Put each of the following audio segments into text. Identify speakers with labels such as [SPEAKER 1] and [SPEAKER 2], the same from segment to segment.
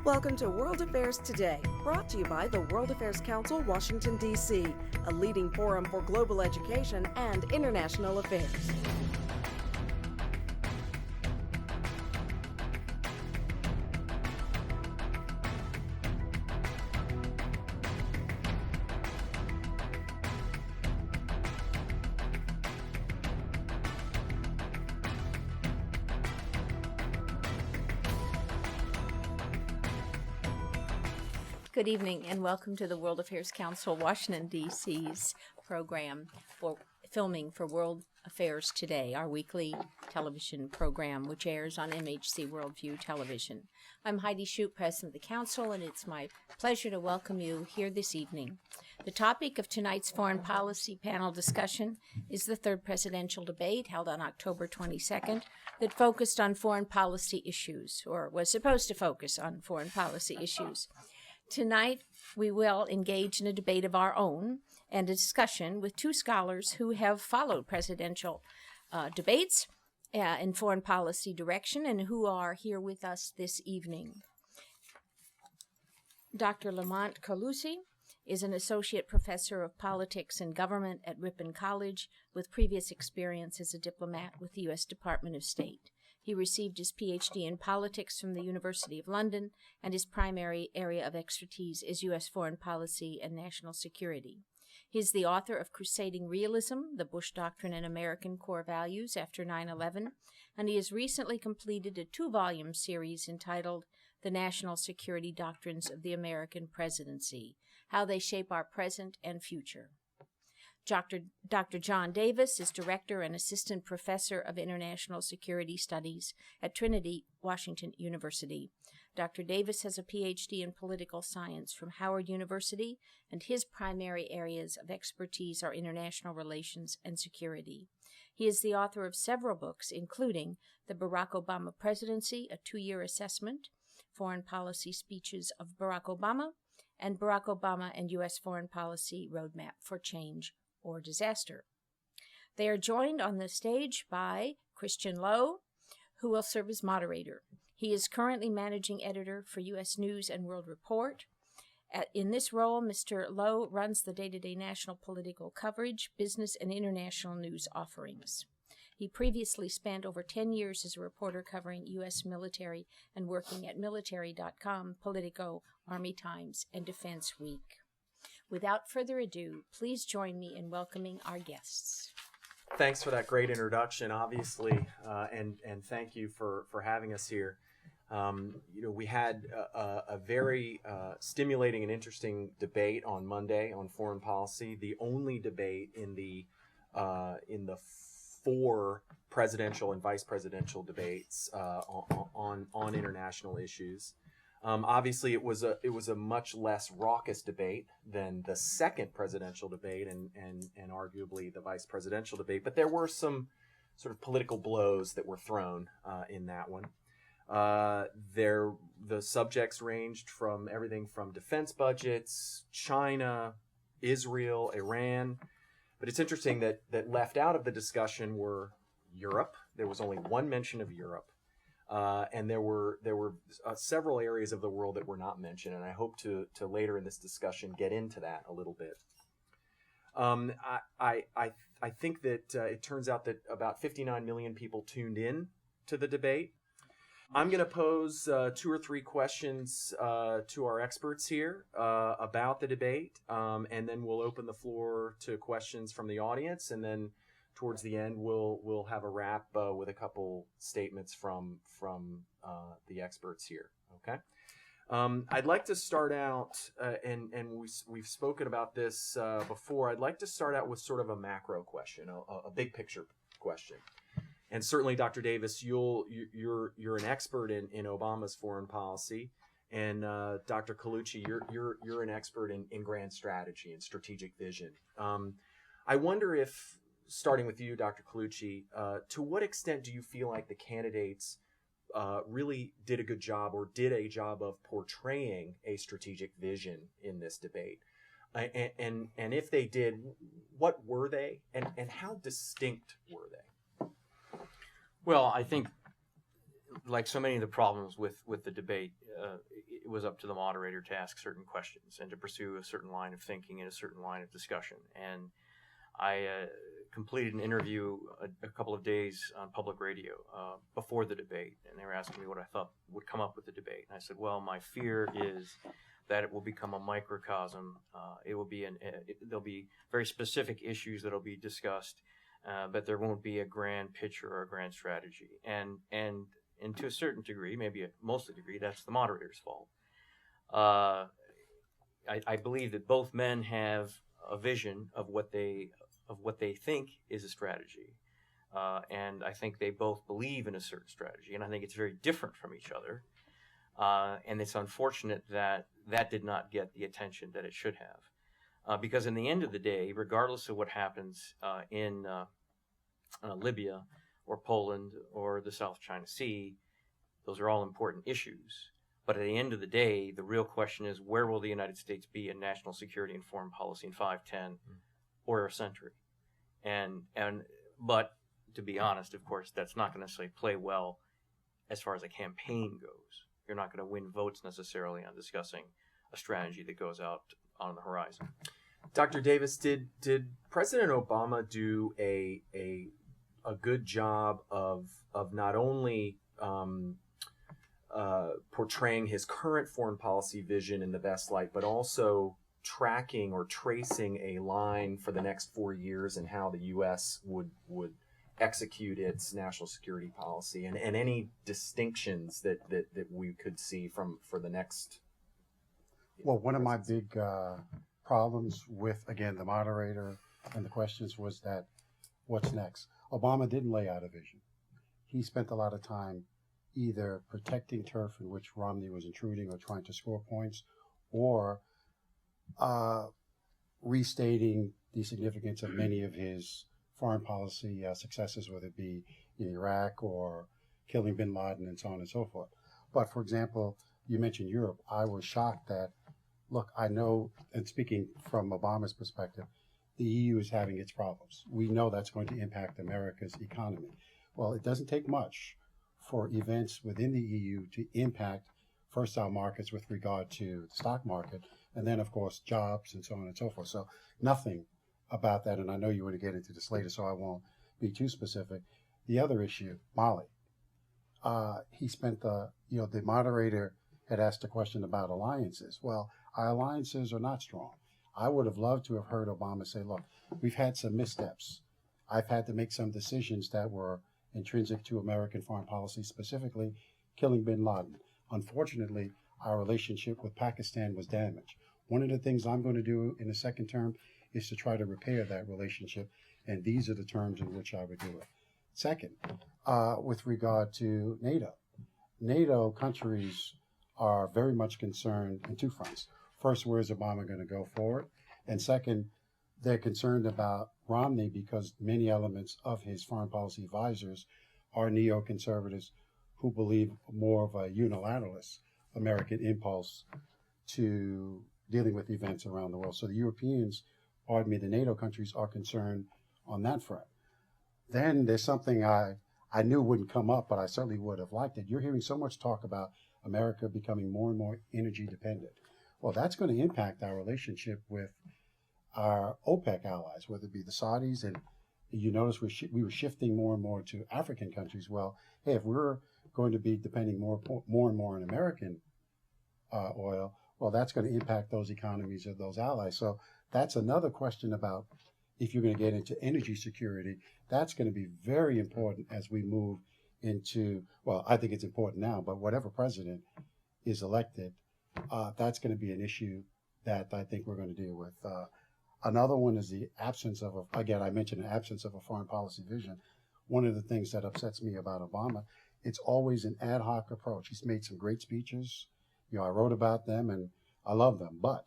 [SPEAKER 1] Welcome to World Affairs Today, brought to you by the World Affairs Council, Washington, D.C., a leading forum for global education and international affairs.
[SPEAKER 2] Good evening and welcome to the World Affairs Council, Washington, D.C.'s program for filming for World Affairs Today, our weekly television program which airs on MHC Worldview Television. I'm Heidi Shoup, President of the Council, and it's my pleasure to welcome you here this evening. The topic of tonight's foreign policy panel discussion is the third presidential debate held on October 22nd that focused on foreign policy issues, or was supposed to focus on foreign policy issues. Tonight, we will engage in a debate of our own and a discussion with two scholars who have followed presidential debates in foreign policy direction and who are here with us this evening. Dr. Lamont Colucci is an associate professor of politics and government at Ripon College with previous experience as a diplomat with the U.S. Department of State. He received his Ph.D. in politics from the University of London, and his primary area of expertise is U.S. foreign policy and national security. He is the author of Crusading Realism, the Bush Doctrine and American Core Values After 9/11, and he has recently completed a 2-volume series entitled The National Security Doctrines of the American Presidency, How They Shape Our Present and Future. Dr. John Davis is Director and Assistant Professor of International Security Studies at Trinity, Washington University. Dr. Davis has a Ph.D. in Political Science from Howard University, and his primary areas of expertise are international relations and security. He is the author of several books, including The Barack Obama Presidency, a 2-year assessment, Foreign Policy Speeches of Barack Obama, and Barack Obama and U.S. Foreign Policy Roadmap for Change or Disaster. They are joined on the stage by Christian Lowe, who will serve as moderator. He is currently managing editor for U.S. News and World Report. In this role, Mr. Lowe runs the day-to-day national political coverage, business, and international news offerings. He previously spent over 10 years as a reporter covering U.S. military and working at military.com, Politico, Army Times, and Defense Week. Without further ado, please join me in welcoming our guests.
[SPEAKER 3] Thanks for that great introduction, obviously, and thank you for having us here. We had a very stimulating and interesting debate on Monday on foreign policy. The only debate in the 4 presidential and vice presidential debates on international issues. Obviously, it was a much less raucous debate than the second presidential debate and arguably the vice presidential debate. But there were some sort of political blows that were thrown in that one. The subjects ranged from everything from defense budgets, China, Israel, Iran. But it's interesting that left out of the discussion were Europe. There was only one mention of Europe. And there were several areas of the world that were not mentioned, and I hope to later in this discussion get into that a little bit. I think that it turns out that about 59 million people tuned in to the debate. I'm going to pose 2 or 3 questions to our experts here about the debate, and then we'll open the floor to questions from the audience, and then towards the end, we'll have a wrap with a couple statements from the experts here. Okay, I'd like to start out, and we've spoken about this before. I'd like to start out with sort of a macro question, a big picture question. And certainly, Dr. Davis, you're an expert in Obama's foreign policy, and Dr. Colucci, you're an expert in grand strategy and strategic vision. I wonder if, starting with you, Dr. Colucci, to what extent do you feel like the candidates really did a good job or did a job of portraying a strategic vision in this debate? And if they did, what were they and how distinct were they?
[SPEAKER 4] Well, I think like so many of the problems with the debate, it was up to the moderator to ask certain questions and to pursue a certain line of thinking and a certain line of discussion. And I completed an interview a couple of days on public radio before the debate, and they were asking me what I thought would come up with the debate. And I said, well, my fear is that it will become a microcosm. It will be there'll be very specific issues that'll be discussed, but there won't be a grand picture or a grand strategy. And to a certain degree, maybe most of the degree, that's the moderator's fault. I believe that both men have a vision of what they think is a strategy, and I think they both believe in a certain strategy, and I think it's very different from each other. And it's unfortunate that did not get the attention that it should have, because in the end of the day, regardless of what happens in Libya or Poland or the South China Sea, those are all important issues. But at the end of the day, the real question is, where will the United States be in national security and foreign policy in 5, 10, or a century? But to be honest, of course, that's not going to necessarily play well as far as a campaign goes. You're not going to win votes necessarily on discussing a strategy that goes out on the horizon.
[SPEAKER 3] Dr. Davis, did President Obama do a good job of not only portraying his current foreign policy vision in the best light, but also tracking or tracing a line for the next 4 years and how the U.S. would execute its national security policy, and any distinctions that we could see for the next?
[SPEAKER 5] Well, one of my big problems with, again, the moderator and the questions was that what's next? Obama didn't lay out a vision. He spent a lot of time either protecting turf in which Romney was intruding or trying to score points, or restating the significance of many of his foreign policy successes, whether it be in Iraq or killing bin Laden and so on and so forth. But for example, you mentioned Europe. I was shocked that, look, I know, and speaking from Obama's perspective, the EU is having its problems. We know that's going to impact America's economy. Well, it doesn't take much for events within the EU to impact first our markets with regard to the stock market, and then, of course, jobs and so on and so forth. So nothing about that, and I know you want to get into this later, so I won't be too specific. The other issue, Mali. He spent the moderator had asked a question about alliances. Well, our alliances are not strong. I would have loved to have heard Obama say, look, we've had some missteps. I've had to make some decisions that were intrinsic to American foreign policy, specifically killing bin Laden. Unfortunately, our relationship with Pakistan was damaged. One of the things I'm going to do in the second term is to try to repair that relationship, and these are the terms in which I would do it. Second, with regard to NATO countries are very much concerned in two fronts. First, where is Obama going to go forward? And second, they're concerned about Romney because many elements of his foreign policy advisors are neoconservatives who believe more of a unilateralist American impulse to dealing with events around the world. So the Europeans, the NATO countries are concerned on that front. Then there's something I knew wouldn't come up, but I certainly would have liked it. You're hearing so much talk about America becoming more and more energy dependent. Well, that's going to impact our relationship with our OPEC allies, whether it be the Saudis, and you notice we were shifting more and more to African countries. Well, hey, if we're going to be depending more and more on American oil, well, that's going to impact those economies of those allies. So that's another question about if you're going to get into energy security. That's going to be very important as we move into, well, I think it's important now, but whatever president is elected, that's going to be an issue that I think we're going to deal with. Another one is the absence of, again, I mentioned the absence of a foreign policy vision. One of the things that upsets me about Obama, it's always an ad hoc approach. He's made some great speeches. I wrote about them and I love them. But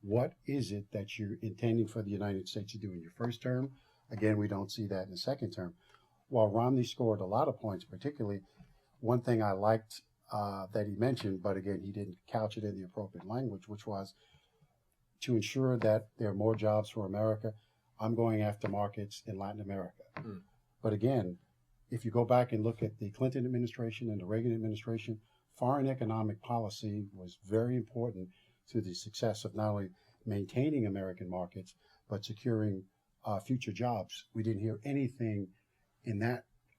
[SPEAKER 5] what is it that you're intending for the United States to do in your first term? Again, we don't see that in the second term. While Romney scored a lot of points, particularly one thing I liked that he mentioned, but again, he didn't couch it in the appropriate language, which was to ensure that there are more jobs for America. I'm going after markets in Latin America. But again, if you go back and look at the Clinton administration and the Reagan administration, foreign economic policy was very important to the success of not only maintaining American markets, but securing future jobs. We didn't hear anything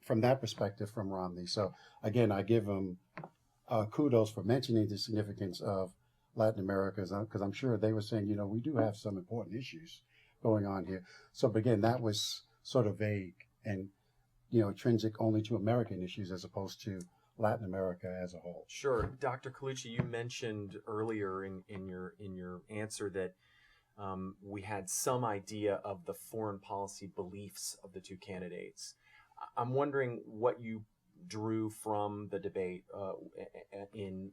[SPEAKER 5] from that perspective from Romney. So again, I give him kudos for mentioning the significance of Latin America, because I'm sure they were saying, we do have some important issues going on here. So again, that was sort of vague and intrinsic only to American issues as opposed to Latin America as a whole.
[SPEAKER 3] Sure, Dr. Colucci, you mentioned earlier in your answer that we had some idea of the foreign policy beliefs of the two candidates. I'm wondering what you drew from the debate in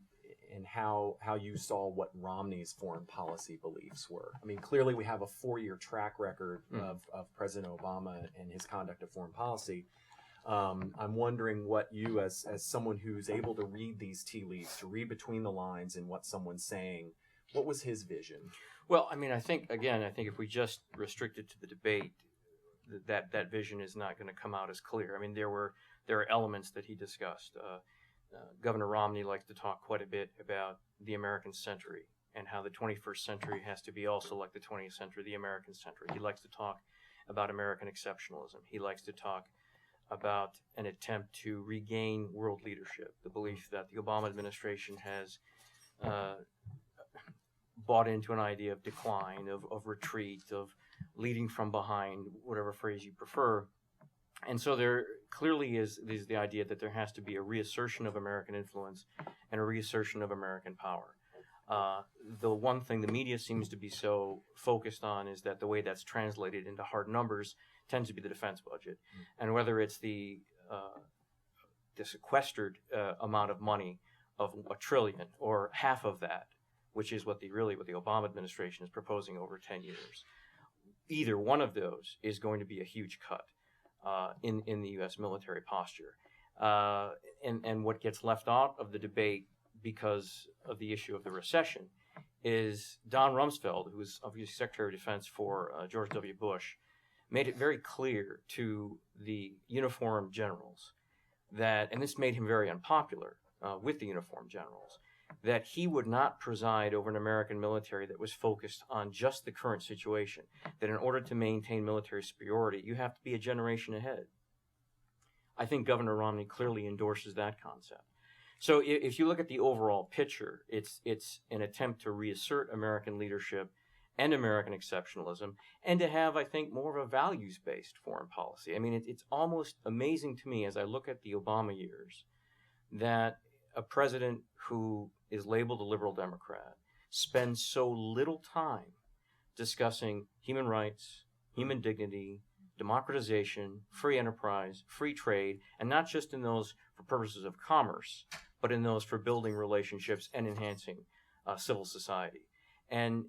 [SPEAKER 3] how you saw what Romney's foreign policy beliefs were. I mean, clearly we have a 4-year track record of President Obama and his conduct of foreign policy. I'm wondering what you, as someone who's able to read these tea leaves, to read between the lines in what someone's saying, what was his vision?
[SPEAKER 4] Well, I mean, I think if we just restrict it to the debate, that vision is not going to come out as clear. I mean, there are elements that he discussed. Governor Romney likes to talk quite a bit about the American century and how the 21st century has to be also like the 20th century, the American century. He likes to talk about American exceptionalism. He likes to talk about an attempt to regain world leadership, the belief that the Obama administration has bought into an idea of decline, of retreat, of leading from behind, whatever phrase you prefer. And so there clearly is the idea that there has to be a reassertion of American influence and a reassertion of American power. The one thing the media seems to be so focused on is that the way that's translated into hard numbers tends to be the defense budget. And whether it's the sequestered amount of money of $1 trillion or half of that, which is what the Obama administration is proposing over 10 years, either one of those is going to be a huge cut in the U.S. military posture. And what gets left out of the debate because of the issue of the recession is Don Rumsfeld, who was obviously Secretary of Defense for George W. Bush, made it very clear to the uniformed generals that, and this made him very unpopular with the uniformed generals, that he would not preside over an American military that was focused on just the current situation, that in order to maintain military superiority, you have to be a generation ahead. I think Governor Romney clearly endorses that concept. So if you look at the overall picture, it's an attempt to reassert American leadership and American exceptionalism, and to have, I think, more of a values-based foreign policy. I mean, it's almost amazing to me as I look at the Obama years that a president who is labeled a liberal Democrat spends so little time discussing human rights, human dignity, democratization, free enterprise, free trade, and not just in those for purposes of commerce, but in those for building relationships and enhancing civil society. And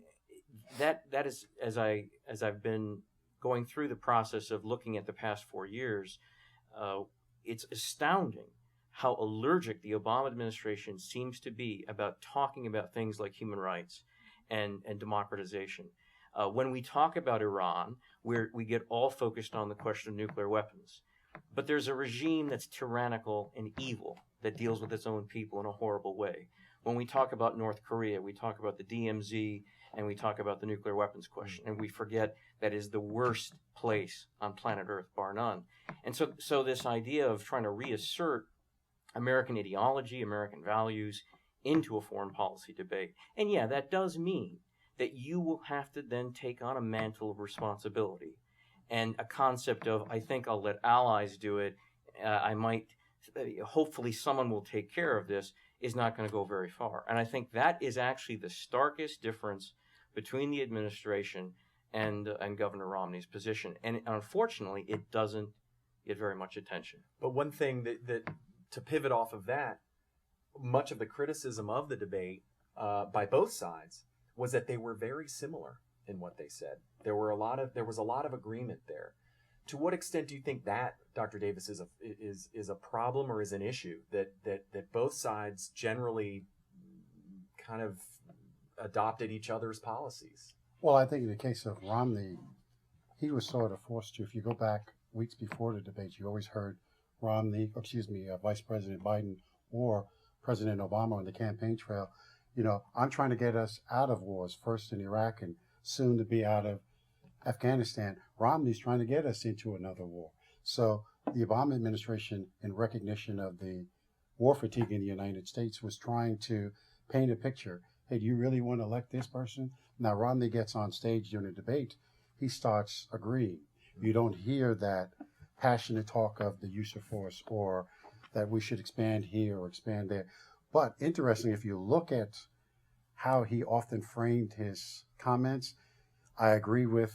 [SPEAKER 4] that is, as I've been going through the process of looking at the past 4 years, it's astounding how allergic the Obama administration seems to be about talking about things like human rights and democratization. When we talk about Iran, we get all focused on the question of nuclear weapons. But there's a regime that's tyrannical and evil that deals with its own people in a horrible way. When we talk about North Korea, we talk about the DMZ, and we talk about the nuclear weapons question, and we forget that is the worst place on planet Earth, bar none. And so this idea of trying to reassert American ideology, American values into a foreign policy debate. And yeah, that does mean that you will have to then take on a mantle of responsibility and a concept of, I think I'll let allies do it. Hopefully someone will take care of this, is not going to go very far. And I think that is actually the starkest difference between the administration and Governor Romney's position. And unfortunately, it doesn't get very much attention.
[SPEAKER 3] But one thing that to pivot off of that, much of the criticism of the debate by both sides was that they were very similar in what they said. There was a lot of agreement there. To what extent do you think that, Dr. Davis, is a problem or is an issue that both sides generally kind of adopted each other's policies?
[SPEAKER 5] Well, I think in the case of Romney, he was sort of forced to. If you go back weeks before the debate, you always heard Vice President Biden or President Obama on the campaign trail, I'm trying to get us out of wars, first in Iraq and soon to be out of Afghanistan. Romney's trying to get us into another war. So the Obama administration, in recognition of the war fatigue in the United States, was trying to paint a picture. Hey, do you really want to elect this person? Now, Romney gets on stage during a debate. He starts agreeing. You don't hear that passionate talk of the use of force or that we should expand here or expand there. But interesting, if you look at how he often framed his comments, I agree with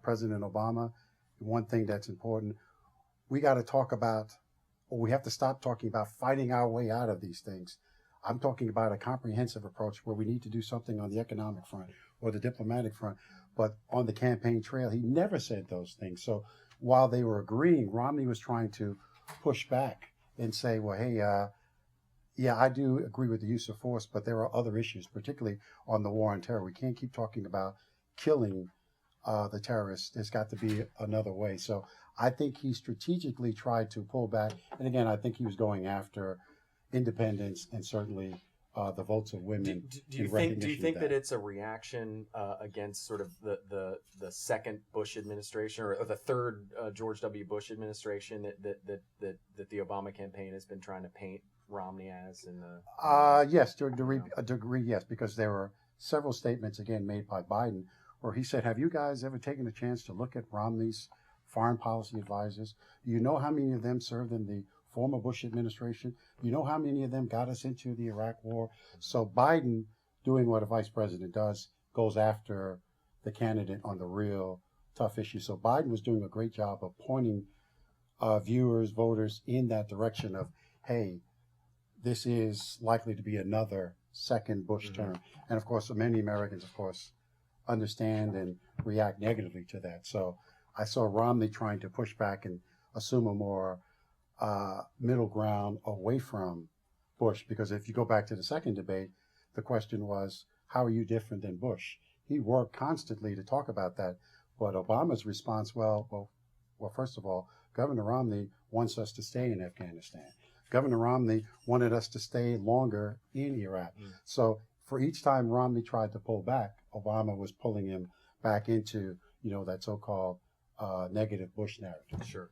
[SPEAKER 5] President Obama. One thing that's important, we got to talk about, or we have to stop talking about fighting our way out of these things. I'm talking about a comprehensive approach where we need to do something on the economic front or the diplomatic front. But on the campaign trail, he never said those things. So while they were agreeing, Romney was trying to push back and say, well, hey, yeah, I do agree with the use of force, but there are other issues, particularly on the war on terror. We can't keep talking about killing the terrorists. There's got to be another way. So I think he strategically tried to pull back. And again, I think he was going after independence and certainly the votes of women.
[SPEAKER 3] Do you think that it's a reaction against sort of the second Bush administration or the third George W. Bush administration that the Obama campaign has been trying to paint Romney as?
[SPEAKER 5] Yes, to a degree, yes, because there were several statements again made by Biden where he said, have you guys ever taken a chance to look at Romney's foreign policy advisors? Do you know how many of them served in the former Bush administration? You know how many of them got us into the Iraq war? So Biden, doing what a vice president does, goes after the candidate on the real tough issue. So Biden was doing a great job of pointing viewers, voters in that direction of, hey, this is likely to be another second Bush term. And of course, many Americans, of course, understand and react negatively to that. So I saw Romney trying to push back and assume a more middle ground away from Bush, because if you go back to the second debate, the question was, how are you different than Bush? He worked constantly to talk about that, but Obama's response, well, first of all, Governor Romney wants us to stay in Afghanistan. Governor Romney wanted us to stay longer in Iraq. So for each time Romney tried to pull back, Obama was pulling him back into, that so-called negative Bush narrative.
[SPEAKER 3] Sure.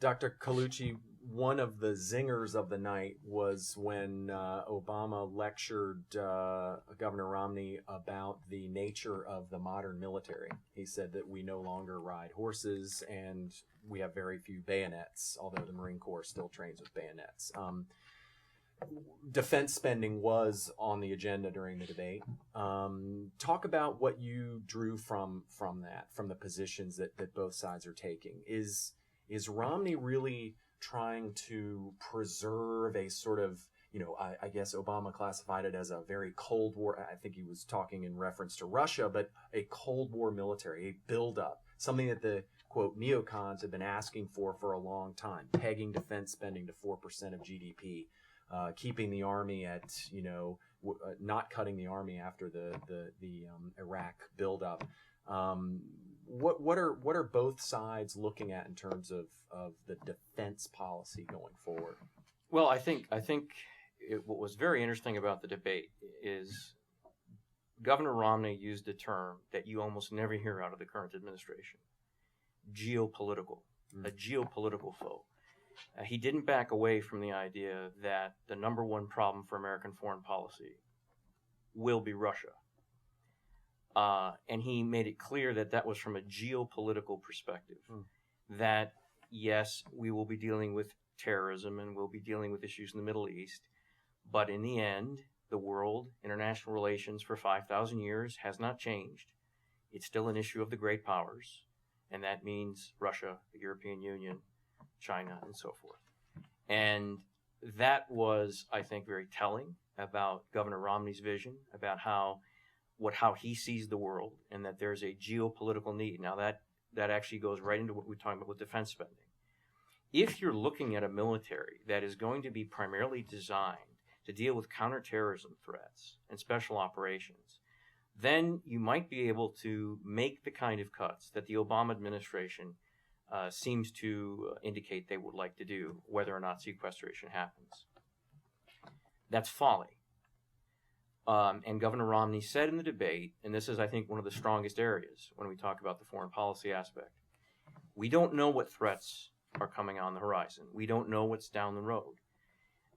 [SPEAKER 3] Dr. Colucci, one of the zingers of the night was when Obama lectured Governor Romney about the nature of the modern military. He said that we no longer ride horses and we have very few bayonets, although the Marine Corps still trains with bayonets. Defense spending was on the agenda during the debate. Talk about what you drew from that, from the positions that both sides are taking. Is Romney really trying to preserve a sort of, I guess Obama classified it as a very Cold War, I think he was talking in reference to Russia, but a Cold War military, a buildup, something that the, quote, neocons have been asking for a long time, pegging defense spending to 4% of GDP, keeping the Army at, not cutting the Army after the Iraq buildup. What are both sides looking at in terms of the defense policy going forward?
[SPEAKER 4] Well, I think what was very interesting about the debate is Governor Romney used a term that you almost never hear out of the current administration: geopolitical, a geopolitical foe. He didn't back away from the idea that the number one problem for American foreign policy will be Russia. And he made it clear that that was from a geopolitical perspective. That, yes, we will be dealing with terrorism and we'll be dealing with issues in the Middle East, but in the end, the world, international relations for 5,000 years has not changed. It's still an issue of the great powers, and that means Russia, the European Union, China, and so forth. And that was, I think, very telling about Governor Romney's vision, about how he sees the world, and that there's a geopolitical need. Now that actually goes right into what we're talking about with defense spending. If you're looking at a military that is going to be primarily designed to deal with counterterrorism threats and special operations, then you might be able to make the kind of cuts that the Obama administration seems to indicate they would like to do, whether or not sequestration happens. That's folly. And Governor Romney said in the debate, and this is, I think, one of the strongest areas when we talk about the foreign policy aspect, we don't know what threats are coming on the horizon. We don't know what's down the road.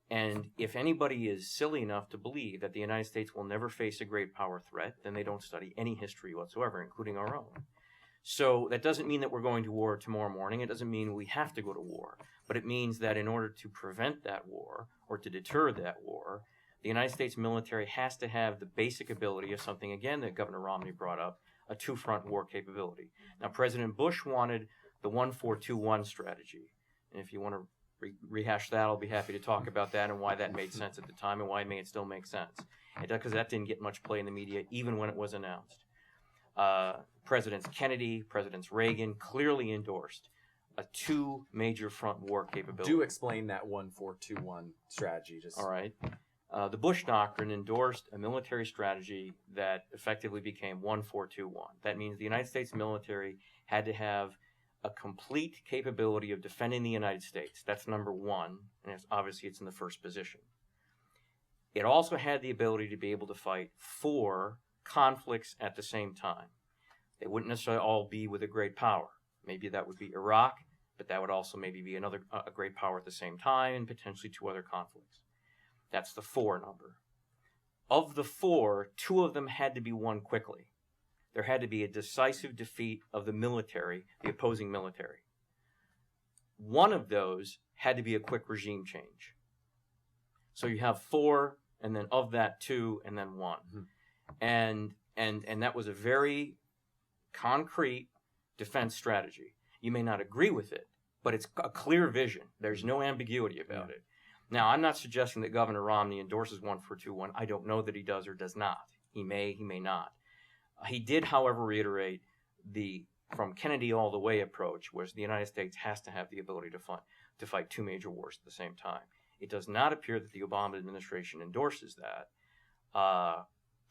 [SPEAKER 4] And if anybody is silly enough to believe that the United States will never face a great power threat, then they don't study any history whatsoever, including our own. So that doesn't mean that we're going to war tomorrow morning. It doesn't mean we have to go to war. But it means that in order to prevent that war or to deter that war, the United States military has to have the basic ability of something, again, that Governor Romney brought up, a two-front war capability. Now, President Bush wanted the 1-4-2-1 strategy. And if you want to rehash that, I'll be happy to talk about that and why that made sense at the time and why it still make sense. Because that didn't get much play in the media, even when it was announced. Presidents Kennedy, Presidents Reagan clearly endorsed a two major front war capability.
[SPEAKER 3] Do explain that 1-4-2-1 strategy.
[SPEAKER 4] All right. The Bush Doctrine endorsed a military strategy that effectively became 1-4-2-1. That means the United States military had to have a complete capability of defending the United States. That's number one, and obviously it's in the first position. It also had the ability to be able to fight 4 conflicts at the same time. They wouldn't necessarily all be with a great power. Maybe that would be Iraq, but that would also maybe be a great power at the same time, and potentially 2 other conflicts. That's the 4 number. Of the 4, 2 of them had to be won quickly. There had to be a decisive defeat of the military, the opposing military. One of those had to be a quick regime change. So you have 4, and then of that 2, and then 1. Mm-hmm. And that was a very concrete defense strategy. You may not agree with it, but it's a clear vision. There's no ambiguity about it. Now, I'm not suggesting that Governor Romney endorses 1-4-2-1. I don't know that he does or does not. He may not. He did, however, reiterate the from Kennedy all the way approach, which the United States has to have the ability to fight 2 major wars at the same time. It does not appear that the Obama administration endorses that.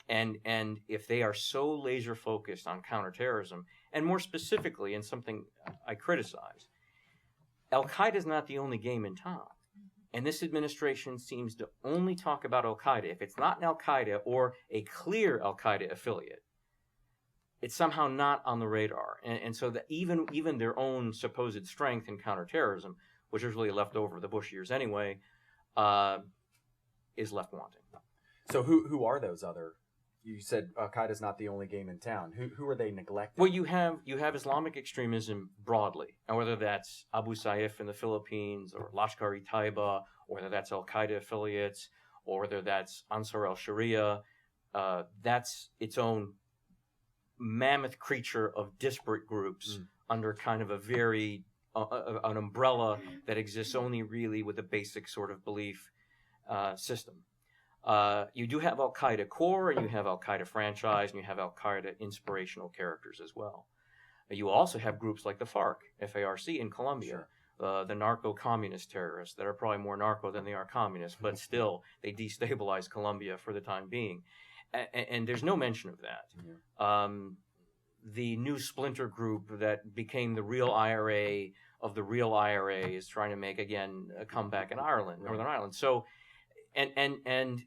[SPEAKER 4] And if they are so laser focused on counterterrorism, and more specifically, in something I criticize, Al-Qaeda is not the only game in town. And this administration seems to only talk about Al-Qaeda. If it's not an Al-Qaeda or a clear Al-Qaeda affiliate, it's somehow not on the radar. And so that even their own supposed strength in counterterrorism, which is really left over the Bush years anyway, is left wanting.
[SPEAKER 3] So who are those other? You said Al-Qaeda's not the only game in town. Who are they neglecting?
[SPEAKER 4] Well, you have Islamic extremism broadly, and whether that's Abu Sayyaf in the Philippines, or Lashkar-e-Taiba, or whether that's Al-Qaeda affiliates, or whether that's Ansar al-Sharia, that's its own mammoth creature of disparate groups under kind of a very an umbrella that exists only really with a basic sort of belief system. You do have Al-Qaeda core, and you have Al-Qaeda franchise, and you have Al-Qaeda inspirational characters as well. You also have groups like the FARC, F-A-R-C, in Colombia, the narco-communist terrorists that are probably more narco than they are communist, but still they destabilize Colombia for the time being. And there's no mention of that. Yeah. The new splinter group that became the real IRA of the real IRA is trying to make, again, a comeback in Ireland, Northern Ireland. So, and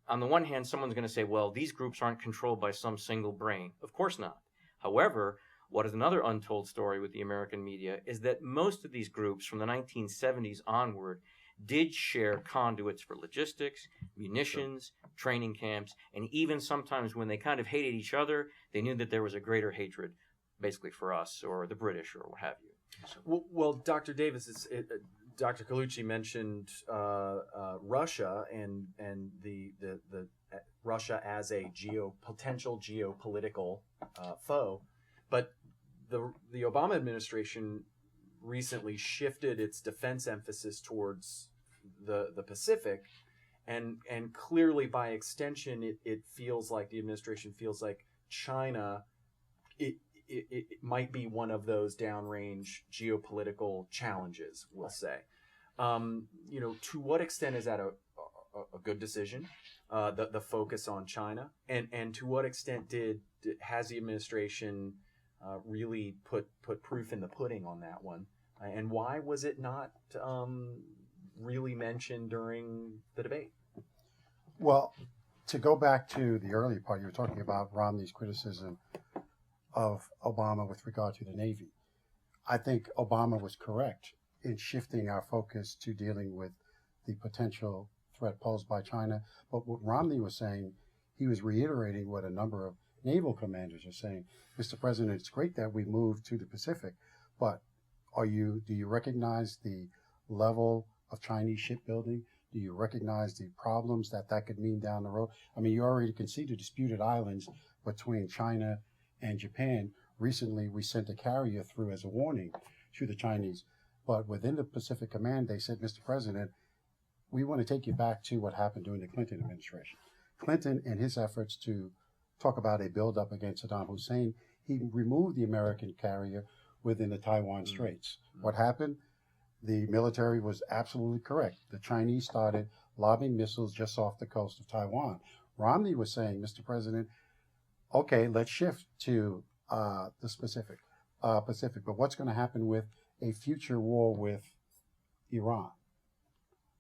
[SPEAKER 4] on the one hand, someone's going to say, well, these groups aren't controlled by some single brain. Of course not. However, what is another untold story with the American media is that most of these groups from the 1970s onward did share conduits for logistics, munitions, training camps, and even sometimes when they kind of hated each other, they knew that there was a greater hatred basically for us or the British or what have you.
[SPEAKER 3] Well, Dr. Davis, Dr. Colucci mentioned Russia and the Russia as a potential geopolitical foe, but the Obama administration recently shifted its defense emphasis towards the Pacific, and clearly by extension, it feels like the administration feels like China. It might be one of those downrange geopolitical challenges, we'll say. To what extent is that a good decision, the focus on China? And to what extent has the administration really put proof in the pudding on that one. And why was it not really mentioned during the debate?
[SPEAKER 5] Well, to go back to the earlier part, you were talking about Romney's criticism of Obama with regard to the Navy. I think Obama was correct in shifting our focus to dealing with the potential threat posed by China. But what Romney was saying, he was reiterating what a number of naval commanders are saying. Mr. President, it's great that we moved to the Pacific, but do you recognize the level of Chinese shipbuilding? Do you recognize the problems that could mean down the road? I mean, you already can see the disputed islands between China and Japan. Recently, we sent a carrier through as a warning to the Chinese. But within the Pacific Command, they said, Mr. President, we want to take you back to what happened during the Clinton administration. Clinton and his efforts to talk about a buildup against Saddam Hussein, he removed the American carrier within the Taiwan Straits. What happened? The military was absolutely correct. The Chinese started lobbing missiles just off the coast of Taiwan. Romney was saying, Mr. President, okay, let's shift to the Pacific. But what's going to happen with a future war with Iran?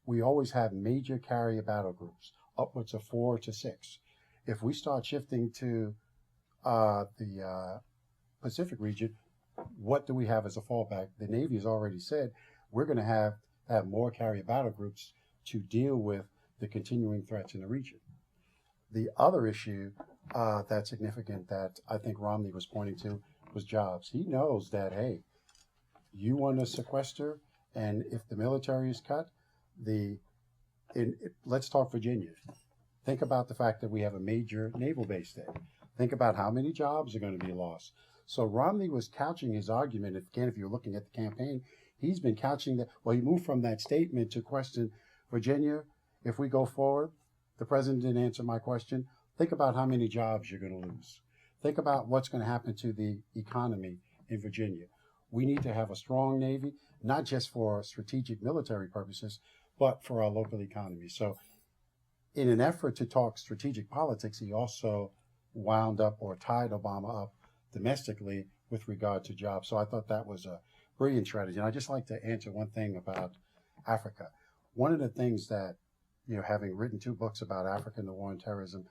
[SPEAKER 5] We always have major carrier battle groups, upwards of 4 to 6. If we start shifting to the Pacific region, what do we have as a fallback? The Navy has already said we're going to have more carrier battle groups to deal with the continuing threats in the region. The other issue that's significant that I think Romney was pointing to was jobs. He knows that, hey, you want to sequester, and if the military is cut, let's talk Virginia. Think about the fact that we have a major naval base there. Think about how many jobs are going to be lost. So Romney was couching his argument, again, if you're looking at the campaign, he's been couching that, well, he moved from that statement to question, Virginia, if we go forward, the president didn't answer my question. Think about how many jobs you're going to lose. Think about what's going to happen to the economy in Virginia. We need to have a strong Navy, not just for strategic military purposes, but for our local economy. So in an effort to talk strategic politics, he also wound up or tied Obama up domestically with regard to jobs. So I thought that was a brilliant strategy. And I'd just like to answer one thing about Africa. One of the things that, having written 2 books about Africa and the war on terrorism,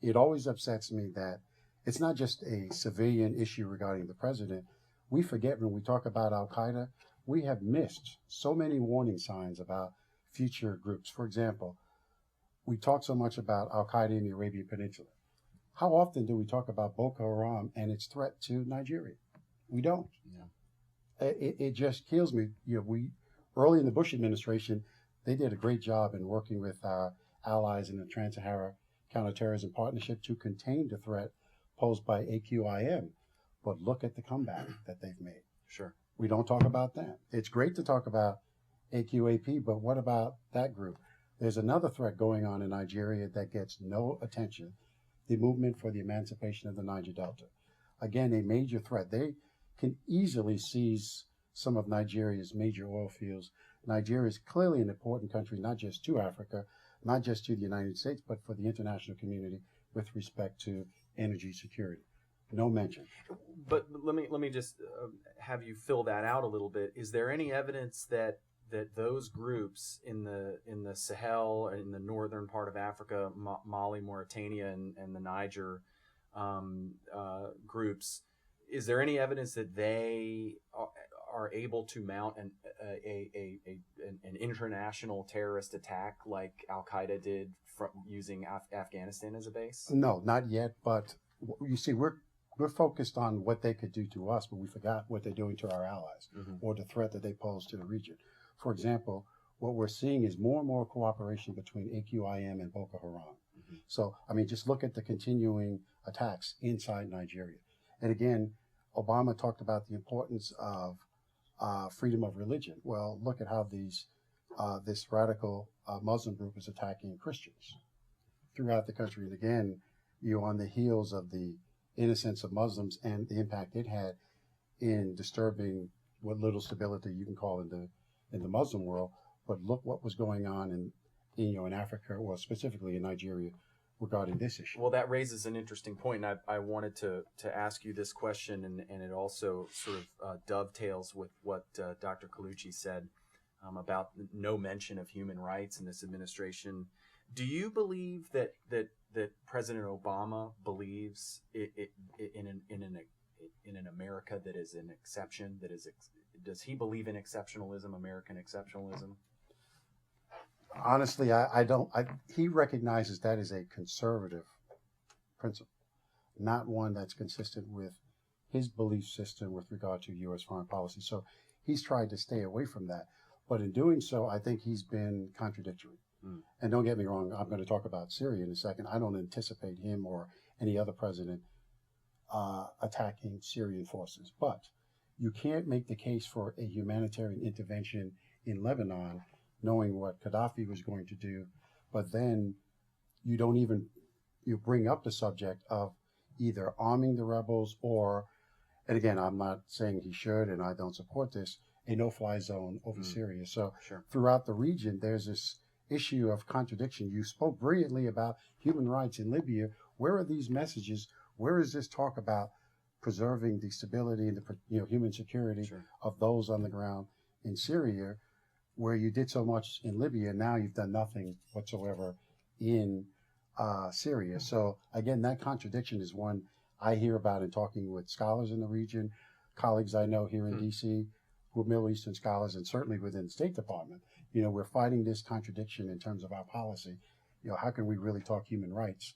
[SPEAKER 5] it always upsets me that it's not just a civilian issue regarding the president. We forget when we talk about Al-Qaeda, we have missed so many warning signs about future groups. For example, we talk so much about Al-Qaeda in the Arabian Peninsula. How often do we talk about Boca Raton and its threat to Nigeria? We don't. Yeah. It just kills me. Early in the Bush administration, they did a great job in working with our allies in the Trans-Sahara Counterterrorism Partnership to contain the threat posed by AQIM. But look at the comeback that they've made.
[SPEAKER 3] Sure.
[SPEAKER 5] We don't talk about that. It's great to talk about AQAP, but what about that group? There's another threat going on in Nigeria that gets no attention, the movement for the emancipation of the Niger Delta. Again, a major threat. They can easily seize some of Nigeria's major oil fields. Nigeria is clearly an important country, not just to Africa, not just to the United States, but for the international community with respect to energy security. No mention.
[SPEAKER 3] But let me just have you fill that out a little bit. Is there any evidence that those groups in the Sahel and in the northern part of Africa, Mali, Mauritania, and the Niger groups, is there any evidence that they are able to mount an international terrorist attack like Al-Qaeda did using Afghanistan as a base?
[SPEAKER 5] No, not yet. But you see, we're focused on what they could do to us, but we forgot what they're doing to our allies or the threat that they pose to the region. For example, what we're seeing is more and more cooperation between AQIM and Boko Haram. So, just look at the continuing attacks inside Nigeria. And again, Obama talked about the importance of freedom of religion. Well, look at how this radical Muslim group is attacking Christians throughout the country. And again, on the heels of the innocence of Muslims and the impact it had in disturbing what little stability you can call in the Muslim world. But look what was going on in Africa, or specifically in Nigeria, regarding this issue.
[SPEAKER 3] Well, that raises an interesting point, and I wanted to ask you this question, and it also sort of dovetails with what Dr. Colucci said about no mention of human rights in this administration. Do you believe that President Obama believes in an America that is an exception? Does he believe in exceptionalism, American exceptionalism?
[SPEAKER 5] Honestly, I don't. He recognizes that as a conservative principle, not one that's consistent with his belief system with regard to U.S. foreign policy. So he's tried to stay away from that. But in doing so, I think he's been contradictory. And don't get me wrong, I'm going to talk about Syria in a second. I don't anticipate him or any other president attacking Syrian forces. But you can't make the case for a humanitarian intervention in Lebanon knowing what Gaddafi was going to do, but then you don't even bring up the subject of either arming the rebels or, and again, I'm not saying he should, and I don't support this, a no-fly zone over Syria. So throughout the region, there's this issue of contradiction. You spoke brilliantly about human rights in Libya. Where are these messages? Where is this talk about preserving the stability and the human security of those on the ground in Syria, where you did so much in Libya, now you've done nothing whatsoever in Syria. So again, that contradiction is one I hear about in talking with scholars in the region, colleagues I know here in D.C., who are Middle Eastern scholars, and certainly within the State Department. We're fighting this contradiction in terms of our policy. How can we really talk human rights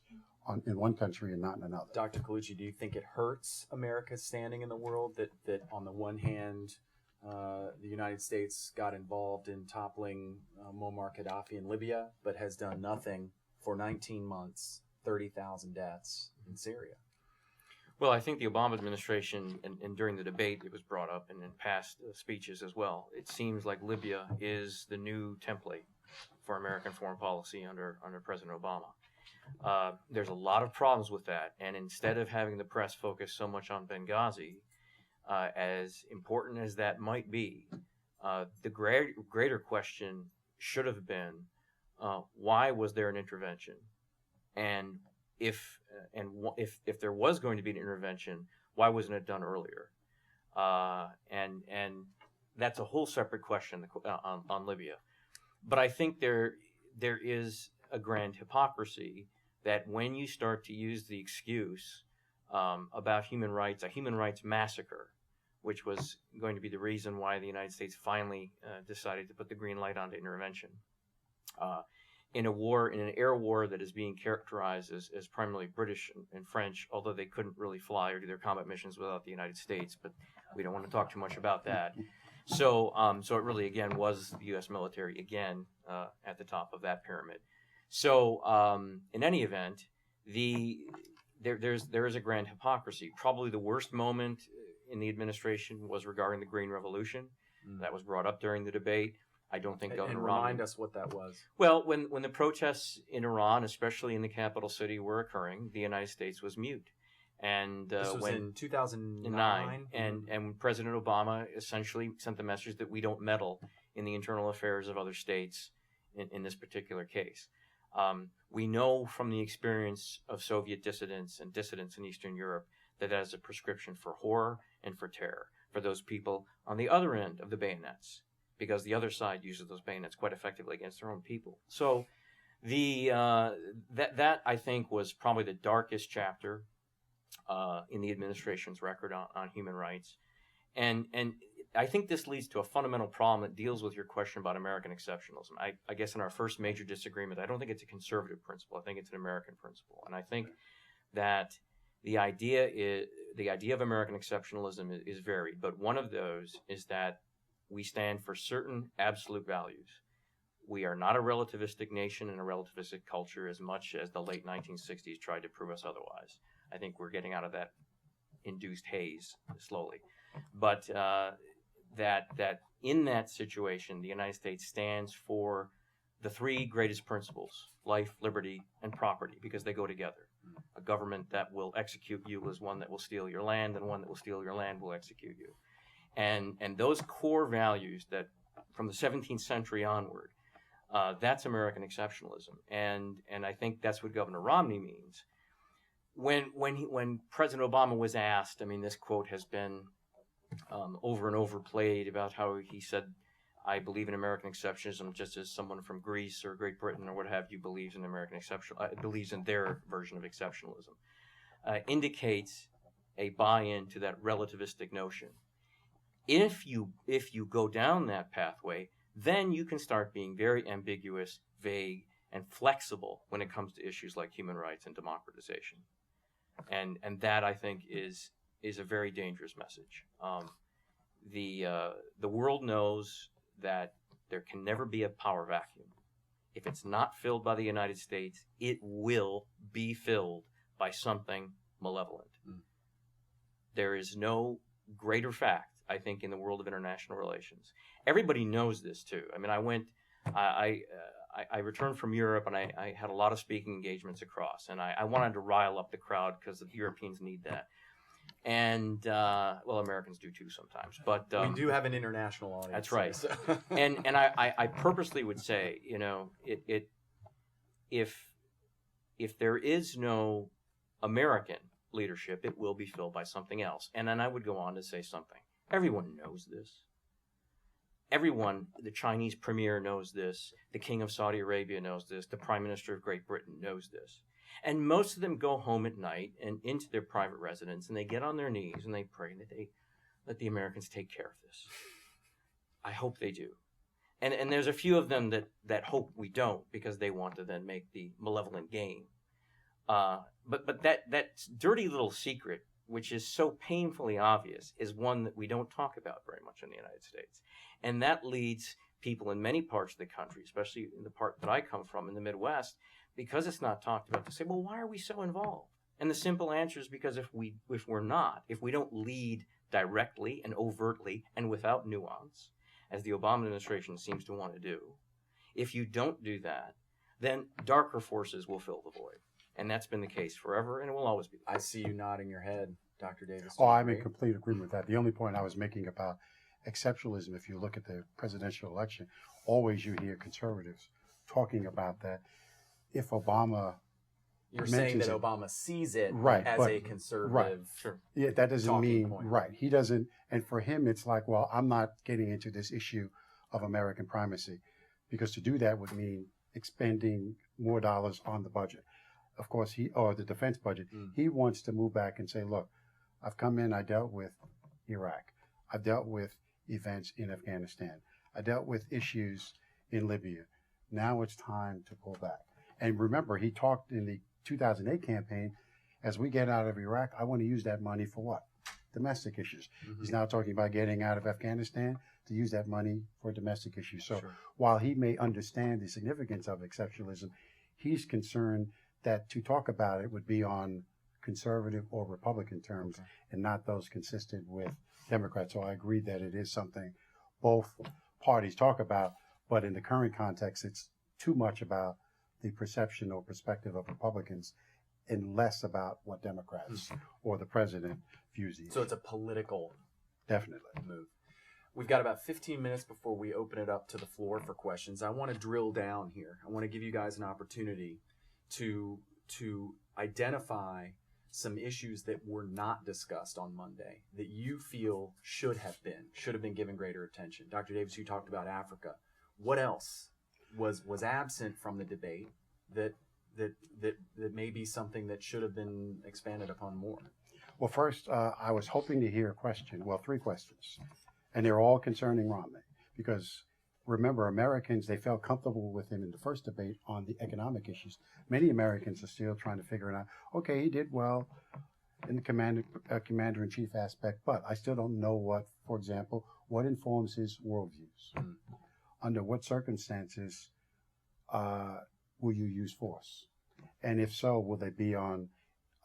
[SPEAKER 5] in one country and not in another?
[SPEAKER 3] Dr. Colucci, do you think it hurts America's standing in the world that on the one hand, the United States got involved in toppling Muammar Gaddafi in Libya, but has done nothing for 19 months, 30,000 deaths in Syria?
[SPEAKER 4] Well, I think the Obama administration, and during the debate, it was brought up, and in past speeches as well, it seems like Libya is the new template for American foreign policy under President Obama. There's a lot of problems with that, and instead of having the press focus so much on Benghazi, as important as that might be, the greater question should have been, why was there an intervention? And if there was going to be an intervention, why wasn't it done earlier? And that's a whole separate question on Libya. But I think there is a grand hypocrisy that when you start to use the excuse about human rights, a human rights massacre, which was going to be the reason why the United States finally decided to put the green light on to intervention, in an air war that is being characterized as primarily British and French, although they couldn't really fly or do their combat missions without the United States, but we don't want to talk too much about that. So it really, again, was the U.S. military, again, at the top of that pyramid. So in any event, there is a grand hypocrisy. Probably the worst moment in the administration was regarding the Green Revolution. That was brought up during the debate. I don't think Governor Romney...
[SPEAKER 3] remind us what that was.
[SPEAKER 4] Well, when the protests in Iran, especially in the capital city, were occurring, the United States was mute. And
[SPEAKER 3] this was in 2009?
[SPEAKER 4] And President Obama essentially sent the message that we don't meddle in the internal affairs of other states in this particular case. We know from the experience of Soviet dissidents and dissidents in Eastern Europe that is a prescription for horror and for terror for those people on the other end of the bayonets, because the other side uses those bayonets quite effectively against their own people. So that I think was probably the darkest chapter in the administration's record on human rights. And I think this leads to a fundamental problem that deals with your question about American exceptionalism. I guess in our first major disagreement, I don't think it's a conservative principle. I think it's an American principle. And I think that the idea of American exceptionalism is varied, but one of those is that we stand for certain absolute values. We are not a relativistic nation and a relativistic culture as much as the late 1960s tried to prove us otherwise. I think we're getting out of that induced haze slowly. But that in that situation, the United States stands for the three greatest principles: life, liberty, and property, because they go together. A government that will execute you is one that will steal your land, and one that will steal your land will execute you. And those core values that from the 17th century onward That's American exceptionalism, and I think that's what Governor Romney means. When President Obama was asked, I mean, this quote has been over and over played about how he said, "I believe in American exceptionalism just as someone from Greece or Great Britain or what have you believes in American believes in their version of exceptionalism," indicates a buy-in to that relativistic notion. If you go down that pathway, then you can start being very ambiguous, vague, and flexible when it comes to issues like human rights and democratization. And that, I think, is a very dangerous message. The world knows that there can never be a power vacuum. If it's not filled by the United States, it will be filled by something malevolent. There is no greater fact, I think, in the world of international relations. Everybody knows this too. I mean, I returned from Europe, and I had a lot of speaking engagements across, and I wanted to rile up the crowd because the Europeans need that. And, well, Americans do too sometimes. But
[SPEAKER 3] we do have an international audience.
[SPEAKER 4] That's right.
[SPEAKER 3] So.
[SPEAKER 4] and I purposely would say, if there is no American leadership, it will be filled by something else. And then I would go on to say something. Everyone knows this. Everyone, the Chinese premier knows this, the king of Saudi Arabia knows this, the prime minister of Great Britain knows this. And most of them go home at night and into their private residence, and they get on their knees and they pray that they let the Americans take care of this. I hope they do. And there's a few of them that hope we don't, because they want to then make the malevolent gain. But that dirty little secret, which is so painfully obvious, is one that we don't talk about very much in the United States. And that leads people in many parts of the country, especially in the part that I come from in the Midwest, because it's not talked about, to say, well, why are we so involved? And the simple answer is because if we don't lead directly and overtly and without nuance, as the Obama administration seems to want to do, if you don't do that, then darker forces will fill the void. And that's been the case forever, and it will always be.
[SPEAKER 3] I see you nodding your head, Dr. Davis.
[SPEAKER 5] Oh, I'm in complete agreement with that. The only point I was making about exceptionalism, if you look at the presidential election, always you hear conservatives talking about that. If Obama...
[SPEAKER 3] You're saying that Obama sees it as a conservative...
[SPEAKER 5] Right.
[SPEAKER 4] Sure.
[SPEAKER 5] Yeah, that doesn't mean...
[SPEAKER 3] point.
[SPEAKER 5] Right. He doesn't... And for him, it's like, well, I'm not getting into this issue of American primacy, because to do that would mean expending more dollars on the budget. Of course, the defense budget. He wants to move back and say, look, I've come in, I dealt with Iraq. I've dealt with events in Afghanistan. I dealt with issues in Libya. Now it's time to pull back. And remember, he talked in the 2008 campaign, as we get out of Iraq, I want to use that money for what? Domestic issues. Mm-hmm. He's now talking about getting out of Afghanistan to use that money for domestic issues. So while he may understand the significance of exceptionalism, he's concerned that to talk about it would be on conservative or Republican terms and not those consistent with Democrats. So I agree that it is something both parties talk about, but in the current context, it's too much about the perception or perspective of Republicans and less about what Democrats or the president views these.
[SPEAKER 3] So it's a political
[SPEAKER 5] definitely
[SPEAKER 3] move. We've got about 15 minutes before we open it up to the floor for questions. I want to drill down here. I want to give you guys an opportunity to identify some issues that were not discussed on Monday that you feel should have been given greater attention. Dr. Davis, you talked about Africa. What else was absent from the debate that may be something that should have been expanded upon more?
[SPEAKER 5] Well, first, I was hoping to hear three questions, and they're all concerning Romney, because remember, Americans, they felt comfortable with him in the first debate on the economic issues. Many Americans are still trying to figure it out. Okay, he did well in the commander-in-chief aspect, but I still don't know for example, what informs his worldviews. Under what circumstances will you use force? And if so, will they be on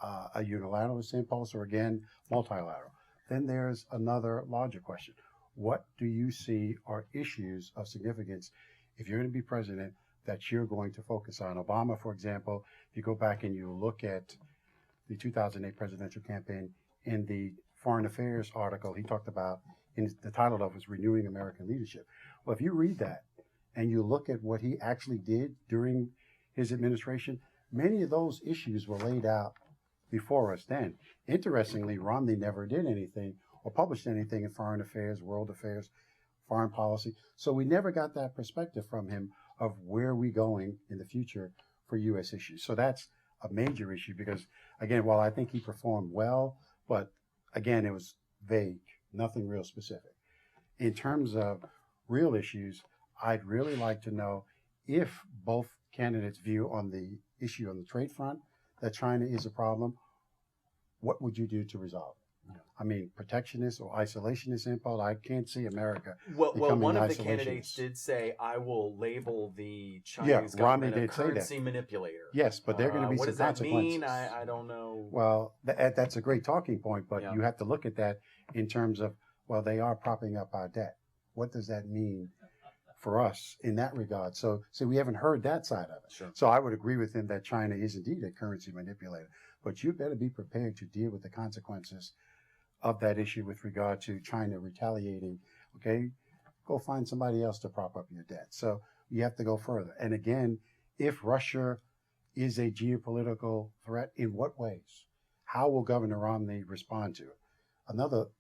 [SPEAKER 5] a unilateralist impulse or, again, multilateral? Then there's another larger question. What do you see are issues of significance if you're going to be president that you're going to focus on? Obama, for example, if you go back and you look at the 2008 presidential campaign, in the Foreign Affairs article, he talked about, the title of it was Renewing American Leadership. Well, if you read that, and you look at what he actually did during his administration, many of those issues were laid out before us then. Interestingly, Romney never did anything or published anything in foreign affairs, world affairs, foreign policy. So we never got that perspective from him of where we're going in the future for U.S. issues. So that's a major issue because, again, while I think he performed well, but again, it was vague, nothing real specific. In terms of real issues, I'd really like to know if both candidates' view on the issue on the trade front that China is a problem, what would you do to resolve it? I mean, protectionist or isolationist impulse, I can't see America
[SPEAKER 3] Well, one of the
[SPEAKER 5] isolationist.
[SPEAKER 3] candidates did say, I will label the
[SPEAKER 5] Yeah,
[SPEAKER 3] Chinese
[SPEAKER 5] Romney
[SPEAKER 3] government a
[SPEAKER 5] did say that.
[SPEAKER 3] currency manipulator.
[SPEAKER 5] Yes, but there are going to be
[SPEAKER 3] what
[SPEAKER 5] some
[SPEAKER 3] does that
[SPEAKER 5] consequences.
[SPEAKER 3] mean? I don't know.
[SPEAKER 5] Well, that's a great talking point, but
[SPEAKER 3] Yeah.
[SPEAKER 5] you have to look at that in terms of, well, they are propping up our debt. What does that mean for us in that regard? So we haven't heard that side of it.
[SPEAKER 3] Sure.
[SPEAKER 5] So I would agree with him that China is indeed a currency manipulator, but you better be prepared to deal with the consequences of that issue with regard to China retaliating. Okay, go find somebody else to prop up your debt. So you have to go further. And again, if Russia is a geopolitical threat, in what ways? How will Governor Romney respond to it?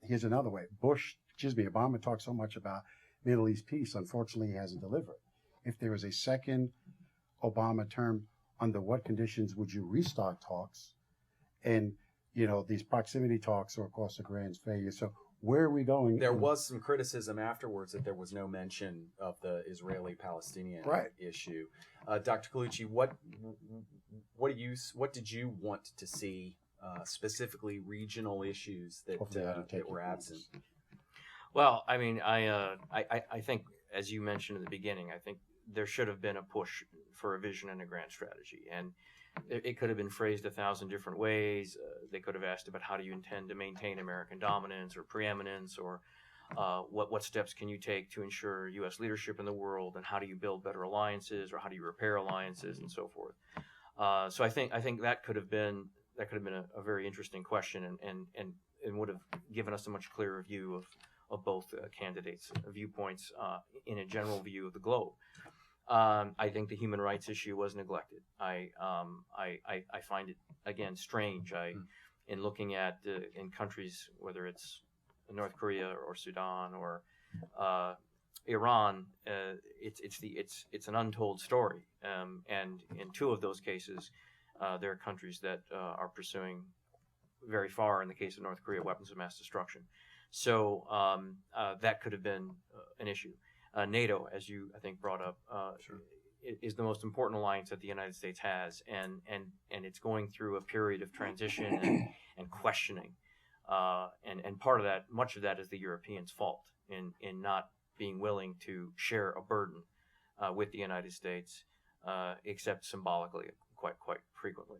[SPEAKER 5] Here's another way. Obama talked so much about Middle East peace. Unfortunately, he hasn't delivered. If there was a second Obama term, under what conditions would you restart talks? And, these proximity talks are, of course, a grand failure. So where are we going?
[SPEAKER 3] There was some criticism afterwards that there was no mention of the Israeli-Palestinian issue. Dr. Colucci, what did you want to see, specifically regional issues that were absent?
[SPEAKER 4] Well, I mean, I think, as you mentioned in the beginning, I think there should have been a push for a vision and a grand strategy. And it could have been phrased 1,000 different ways. They could have asked about how do you intend to maintain American dominance or preeminence, or what steps can you take to ensure U.S. leadership in the world, and how do you build better alliances, or how do you repair alliances, and so forth. So I think that could have been a very interesting question, and would have given us a much clearer view of both candidates' viewpoints in a general view of the globe. I think the human rights issue was neglected. I find it, again, strange. In looking at in countries, whether it's North Korea or Sudan or Iran, it's an untold story. And in two of those cases, there are countries that are pursuing very far, in the case of North Korea, weapons of mass destruction. So that could have been an issue. NATO, as you, I think, brought up, is the most important alliance that the United States has, and it's going through a period of transition and questioning. And part of that, much of that, is the Europeans' fault in not being willing to share a burden with the United States, except symbolically, quite frequently.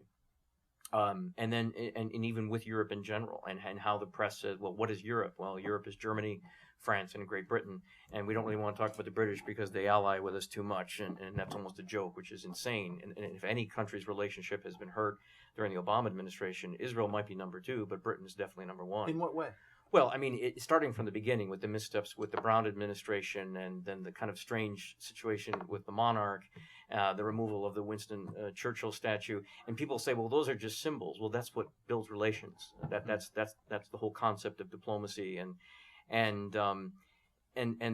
[SPEAKER 4] And then even with Europe in general, and how the press says, well, what is Europe? Well, Europe is Germany, France, and Great Britain, and we don't really want to talk about the British because they ally with us too much, and that's almost a joke, which is insane. And if any country's relationship has been hurt during the Obama administration, Israel might be number 2, but Britain is definitely number 1.
[SPEAKER 3] In what way?
[SPEAKER 4] Well, I mean, starting from the beginning with the missteps with the Brown administration, and then the kind of strange situation with the monarch, the removal of the Winston Churchill statue, and people say, well, those are just symbols. Well, that's what builds relations. That's the whole concept of diplomacy, and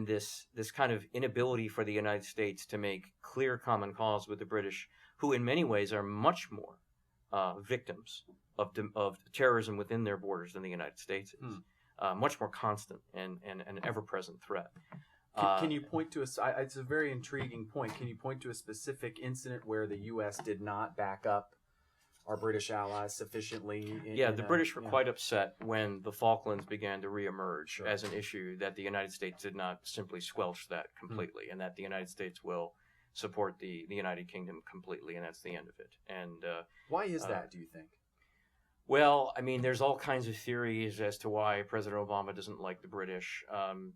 [SPEAKER 4] this kind of inability for the United States to make clear common cause with the British, who in many ways are much more victims of terrorism within their borders than the United States is. Much more constant and an ever-present threat.
[SPEAKER 3] Can you point to it's a very intriguing point. Can you point to a specific incident where the U.S. did not back up our British allies sufficiently?
[SPEAKER 4] The British were quite upset when the Falklands began to reemerge as an issue, that the United States did not simply squelch that completely, and that the United States will support the United Kingdom completely, and that's the end of it. And
[SPEAKER 3] why is that, do you think?
[SPEAKER 4] Well, I mean, there's all kinds of theories as to why President Obama doesn't like the British, and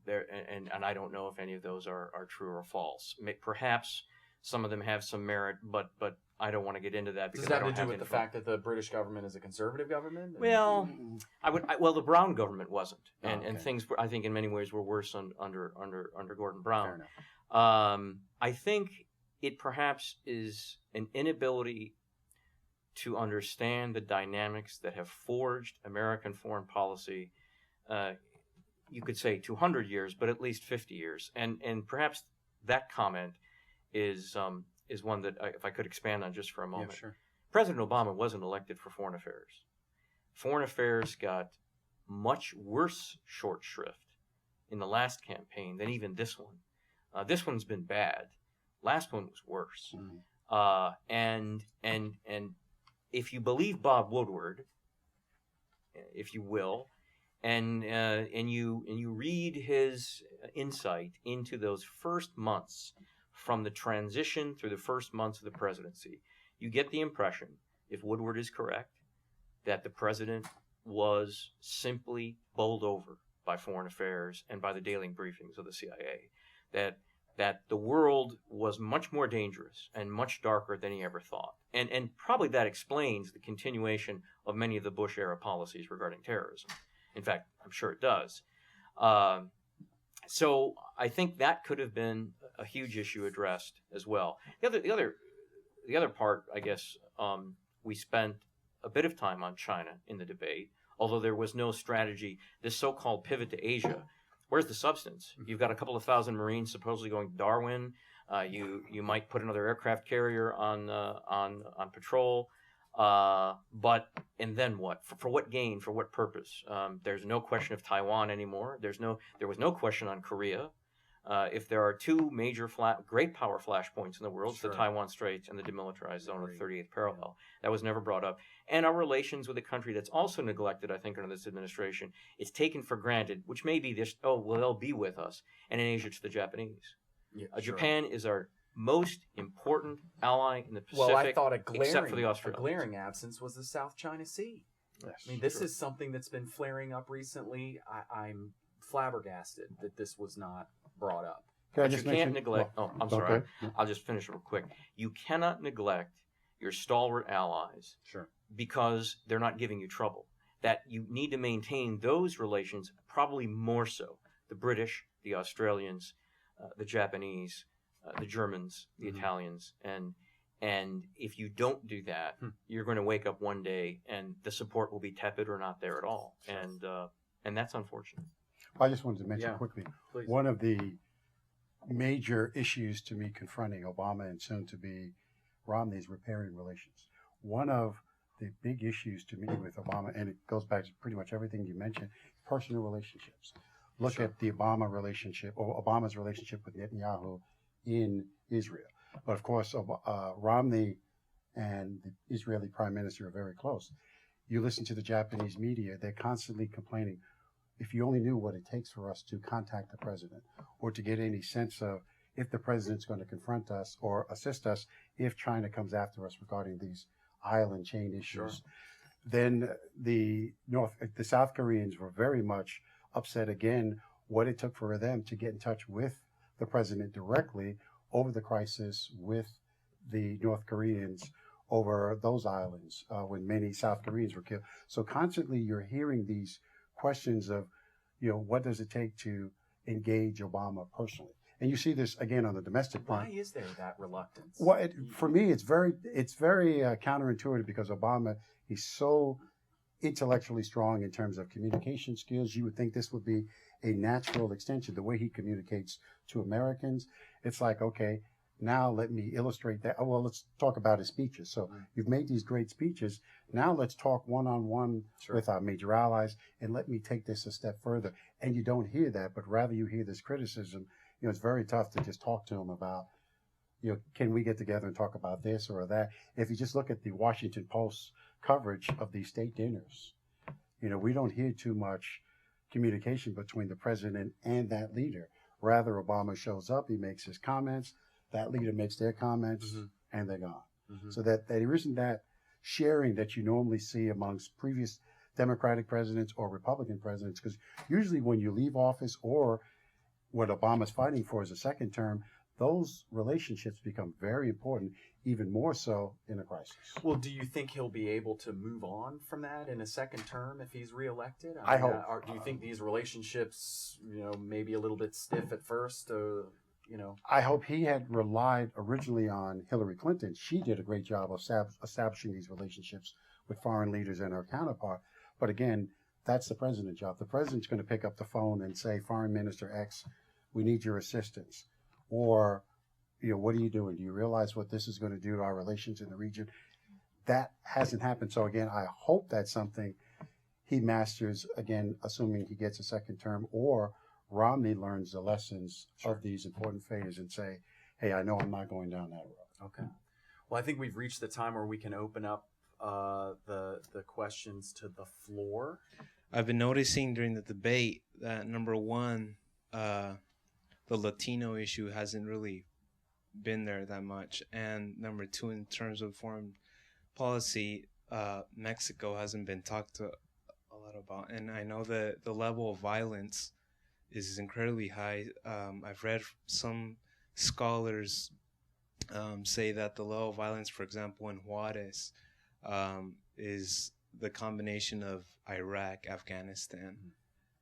[SPEAKER 4] I don't know if any of those are true or false. Perhaps some of them have some merit, but I don't want to get into that because
[SPEAKER 3] Does that
[SPEAKER 4] I don't
[SPEAKER 3] have to do
[SPEAKER 4] have
[SPEAKER 3] with the fact that the British government is a conservative government?
[SPEAKER 4] Well, well, the Brown government wasn't, and
[SPEAKER 3] okay.
[SPEAKER 4] things were, I think, in many ways were worse under Gordon Brown.
[SPEAKER 3] Fair enough.
[SPEAKER 4] I think it perhaps is an inability to understand the dynamics that have forged American foreign policy. You could say 200 years, but at least 50 years, and perhaps that comment is one that if I could expand on just for a moment.
[SPEAKER 3] Yeah, sure.
[SPEAKER 4] President Obama wasn't elected for foreign affairs. Foreign affairs got much worse short shrift in the last campaign than even this one. This one's been bad. Last one was worse. And if you believe Bob Woodward, if you will, and you read his insight into those first months from the transition through the first months of the presidency, you get the impression, if Woodward is correct, that the president was simply bowled over by foreign affairs and by the daily briefings of the CIA, that the world was much more dangerous and much darker than he ever thought. And probably that explains the continuation of many of the Bush-era policies regarding terrorism. In fact, I'm sure it does. So I think that could have been a huge issue addressed as well. The other part, I guess, we spent a bit of time on China in the debate, although there was no strategy. This so-called pivot to Asia, where's the substance? You've got a couple of thousand Marines supposedly going to Darwin. You might put another aircraft carrier on patrol. And then what? For what gain? For what purpose? There's no question of Taiwan anymore. There was no question on Korea. If there are two major great power flashpoints in the world,
[SPEAKER 3] Sure.
[SPEAKER 4] the Taiwan Straits and the demilitarized zone of the 38th parallel. That was never brought up. And our relations with a country that's also neglected, I think, under this administration, it's taken for granted, which may be this, they'll be with us. And in Asia, it's the Japanese.
[SPEAKER 3] Yeah, sure.
[SPEAKER 4] Japan is our most important ally in the Pacific,
[SPEAKER 3] Well, I thought
[SPEAKER 4] except for the Australians.
[SPEAKER 3] a glaring absence was the South China Sea.
[SPEAKER 5] Yes.
[SPEAKER 3] I mean, this is something that's been flaring up recently. I'm flabbergasted that this was not brought up.
[SPEAKER 5] Can I
[SPEAKER 4] But you
[SPEAKER 5] just
[SPEAKER 4] can't
[SPEAKER 5] mention-
[SPEAKER 4] neglect.
[SPEAKER 5] well,
[SPEAKER 4] I'm sorry.
[SPEAKER 5] okay.
[SPEAKER 4] I'll just finish real quick. You cannot neglect your stalwart allies
[SPEAKER 3] Sure.
[SPEAKER 4] because they're not giving you trouble. That you need to maintain those relations, probably more so. The British, the Australians, the Japanese, the Germans, the Italians, and if you don't do that, you're going to wake up one day and the support will be tepid or not there at all, and that's unfortunate.
[SPEAKER 5] I just wanted to mention quickly,
[SPEAKER 3] Please.
[SPEAKER 5] one of the major issues to me confronting Obama and soon to be Romney is repairing relations. One of the big issues to me with Obama, and it goes back to pretty much everything you mentioned, personal relationships. Look at the Obama relationship, or Obama's relationship with Netanyahu in Israel. But of course, Romney and the Israeli prime minister are very close. You listen to the Japanese media, they're constantly complaining, if you only knew what it takes for us to contact the president or to get any sense of if the president's going to confront us or assist us if China comes after us regarding these island chain issues. Then the South Koreans were very much upset again what it took for them to get in touch with the president directly over the crisis with the North Koreans over those islands when many South Koreans were killed. So constantly you're hearing these questions of, what does it take to engage Obama personally? And you see this again on the domestic front.
[SPEAKER 3] Why is there that reluctance?
[SPEAKER 5] Well, for me, it's very counterintuitive because Obama, he's so intellectually strong in terms of communication skills. You would think this would be a natural extension. The way he communicates to Americans, it's like, okay, now let me illustrate that. Oh, well, let's talk about his speeches. So you've made these great speeches. Now let's talk one-on-one with our major allies, and let me take this a step further. And you don't hear that, but rather you hear this criticism. It's very tough to just talk to him about, can we get together and talk about this or that? If you just look at the Washington Post coverage of these state dinners, we don't hear too much communication between the president and that leader. Rather, Obama shows up, he makes his comments, that leader makes their comments, and they're gone. So that there isn't that sharing that you normally see amongst previous Democratic presidents or Republican presidents, because usually when you leave office or what Obama's fighting for is a second term, those relationships become very important, even more so in a crisis.
[SPEAKER 3] Well, do you think he'll be able to move on from that in a second term if he's reelected?
[SPEAKER 5] I hope.
[SPEAKER 3] Do you think these relationships, maybe a little bit stiff at first?
[SPEAKER 5] I hope. He had relied originally on Hillary Clinton. She did a great job of establishing these relationships with foreign leaders and her counterpart. But again, that's the president's job. The president's going to pick up the phone and say, Foreign Minister X, we need your assistance. Or, what are you doing? Do you realize what this is going to do to our relations in the region? That hasn't happened. So again, I hope that's something he masters, again, assuming he gets a second term, or Romney learns the lessons of these important failures and say, hey, I know I'm not going down that road.
[SPEAKER 3] Okay. Well, I think we've reached the time where we can open up the questions to the floor.
[SPEAKER 6] I've been noticing during the debate that, number one, the Latino issue hasn't really been there that much. And number two, in terms of foreign policy, Mexico hasn't been talked a lot about. And I know that the level of violence is incredibly high. I've read some scholars say that the level of violence, for example, in Juarez, is the combination of Iraq, Afghanistan. Mm-hmm.